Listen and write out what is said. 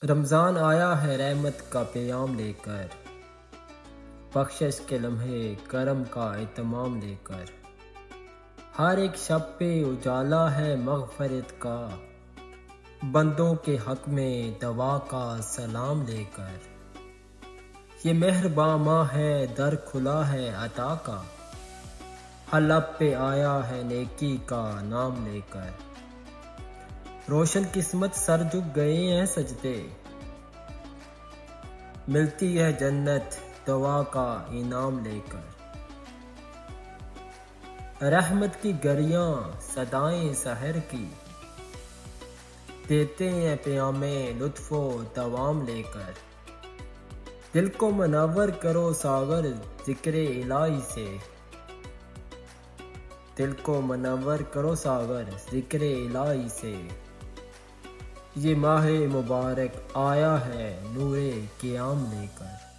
رمضان آیا ہے رحمت کا پیام لے کر، بخشش کے لمحے کرم کا اہتمام لے کر۔ ہر ایک شب پہ اجالا ہے مغفرت کا، بندوں کے حق میں دعا کا سلام لے کر۔ یہ مہرباں ماہ ہے، در کھلا ہے عطا کا، ہر لب پہ آیا ہے نیکی کا نام لے کر۔ روشن قسمت سر جھک گئے ہیں سجدے، ملتی ہے جنت دعا کا انعام لے کر۔ رحمت کی گریاں صدائیں سحر کی، دیتے ہیں پیام لطف و دوام لے کر۔ دل کو منور کرو ساغر ذکر الہی سے، دل کو منور کرو ساغر ذکر الہی سے۔ یہ ماہ مبارک آیا ہے نور قیام لے کر۔